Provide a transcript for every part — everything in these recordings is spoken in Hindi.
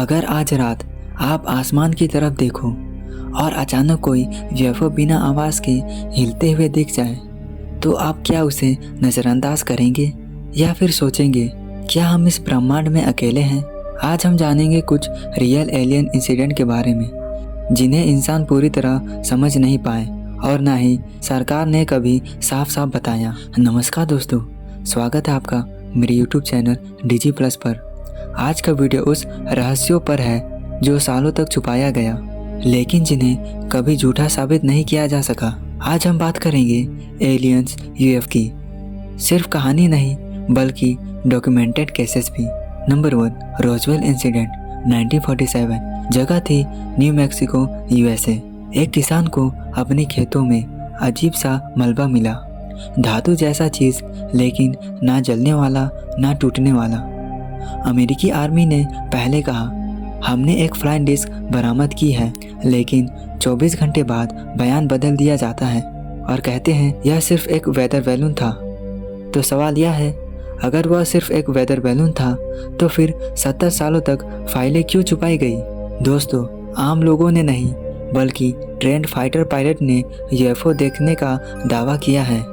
अगर आज रात आप आसमान की तरफ देखो और अचानक कोई यूएफओ बिना आवाज़ के हिलते हुए दिख जाए, तो आप क्या उसे नज़रअंदाज करेंगे या फिर सोचेंगे क्या हम इस ब्रह्मांड में अकेले हैं? आज हम जानेंगे कुछ रियल एलियन इंसिडेंट के बारे में, जिन्हें इंसान पूरी तरह समझ नहीं पाए और ना ही सरकार ने कभी साफ साफ बताया। नमस्कार दोस्तों, स्वागत है आपका मेरे यूट्यूब चैनल डीजी प्लस पर। आज का वीडियो उस रहस्यों पर है जो सालों तक छुपाया गया, लेकिन जिन्हें कभी झूठा साबित नहीं किया जा सका। आज हम बात करेंगे एलियंस यूएफ की, सिर्फ कहानी नहीं बल्कि डॉक्यूमेंटेड केसेस भी। Number 1, Roswell incident 1947। जगह थी न्यू मैक्सिको, यूएसए। एक किसान को अपने खेतों में अजीब सा मलबा मिला, धातु जैसा चीज, लेकिन ना जलने वाला ना टूटने वाला। अमेरिकी आर्मी ने पहले कहा हमने एक फ्लाइंग डिस्क बरामद की है, लेकिन 24 घंटे बाद बयान बदल दिया जाता है और कहते हैं यह सिर्फ एक वेदर बैलून था। तो सवाल यह है, अगर वह सिर्फ एक वेदर बैलून था तो फिर 70 सालों तक फाइलें क्यों छुपाई गई? दोस्तों, आम लोगों ने नहीं बल्कि ट्रेंड फाइटर पायलट ने यूएफओ देखने का दावा किया है।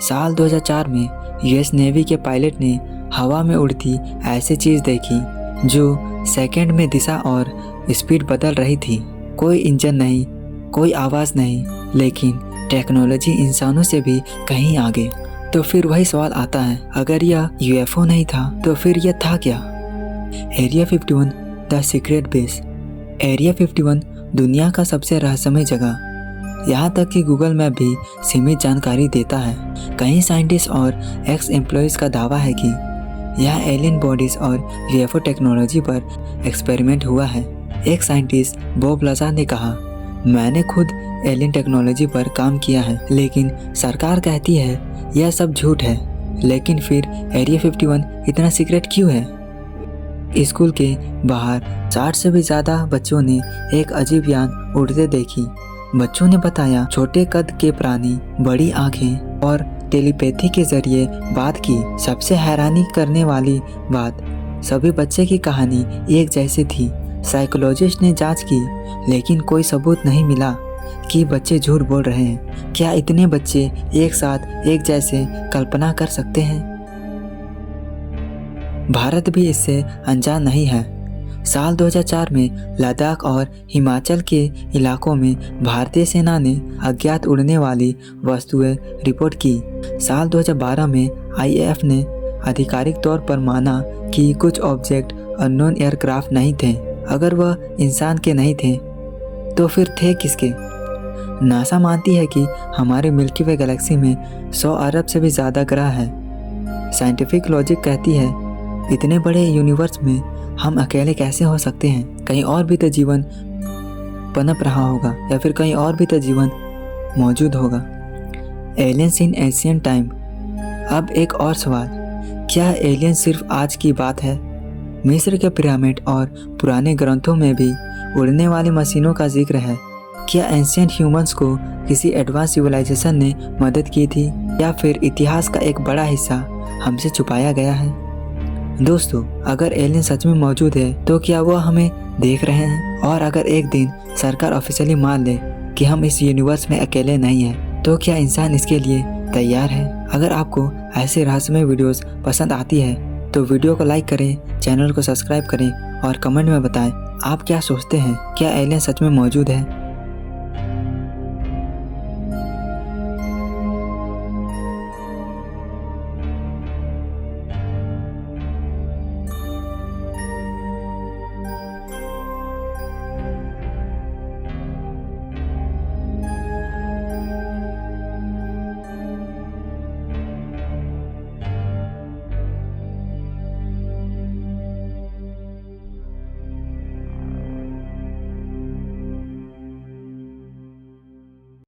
साल 2004 में यूएस नेवी के पायलट ने हवा में उड़ती ऐसी चीज़ देखी जो सेकंड में दिशा और स्पीड बदल रही थी। कोई इंजन नहीं, कोई आवाज़ नहीं, लेकिन टेक्नोलॉजी इंसानों से भी कहीं आगे। तो फिर वही सवाल आता है, अगर यह यूएफओ नहीं था तो फिर यह था क्या? Area 51 the secret base. Area 51 दुनिया का सबसे रहस्यमय जगह, यहाँ तक कि गूगल मैप भी सीमित जानकारी देता है। कई साइंटिस्ट और एक्स एम्प्लॉयज़ का दावा है कि यह एलियन बॉडीज़ और यूएफओ टेक्नोलॉजी पर एक्सपेरिमेंट हुआ है। एक साइंटिस्ट बॉब लाज़र ने कहा, मैंने खुद एलियन टेक्नोलॉजी पर काम किया है, लेकिन सरकार कहती है यह सब झूठ है। लेकिन फिर एरिया 51 इतना सीक्रेट क्यों है? स्कूल के बाहर 60 से भी ज़्यादा बच्चों ने एक अजीब यान उड़ते देखी। बच्चों ने बताया छोटे कद के प्राणी, बड़ी आंखें और टेलीपैथी के जरिए बात की। सबसे हैरानी करने वाली बात, सभी बच्चे की कहानी एक जैसी थी। साइकोलॉजिस्ट ने जांच की, लेकिन कोई सबूत नहीं मिला कि बच्चे झूठ बोल रहे हैं। क्या इतने बच्चे एक साथ एक जैसे कल्पना कर सकते हैं? भारत भी इससे अनजान नहीं है। साल 2004 में लद्दाख और हिमाचल के इलाकों में भारतीय सेना ने अज्ञात उड़ने वाली वस्तुएं रिपोर्ट की। साल 2012 में आईएएफ ने आधिकारिक तौर पर माना कि कुछ ऑब्जेक्ट अननोन एयरक्राफ्ट नहीं थे। अगर वह इंसान के नहीं थे तो फिर थे किसके? नासा मानती है कि हमारे मिल्की वे गैलेक्सी में 100 अरब से भी ज़्यादा ग्रह हैं। साइंटिफिक लॉजिक कहती है इतने बड़े यूनिवर्स में हम अकेले कैसे हो सकते हैं? कहीं और भी तो जीवन पनप रहा होगा, या फिर कहीं और भी तो जीवन मौजूद होगा। एलियंस इन एशियन टाइम। अब एक और सवाल, क्या एलियन सिर्फ आज की बात है? मिस्र के पिरामिड और पुराने ग्रंथों में भी उड़ने वाली मशीनों का जिक्र है। क्या एंशिएंट ह्यूमंस को किसी एडवांस सिविलाइजेशन ने मदद की थी, या फिर इतिहास का एक बड़ा हिस्सा हमसे छुपाया गया है? दोस्तों, अगर एलियन सच में मौजूद है तो क्या वह हमें देख रहे हैं? और अगर एक दिन सरकार ऑफिशियली मान ले कि हम इस यूनिवर्स में अकेले नहीं हैं, तो क्या इंसान इसके लिए तैयार है? अगर आपको ऐसे रहस्यमय वीडियोस पसंद आती है तो वीडियो को लाइक करें, चैनल को सब्सक्राइब करें और कमेंट में बताएं आप क्या सोचते हैं, क्या एलियन सच में मौजूद है?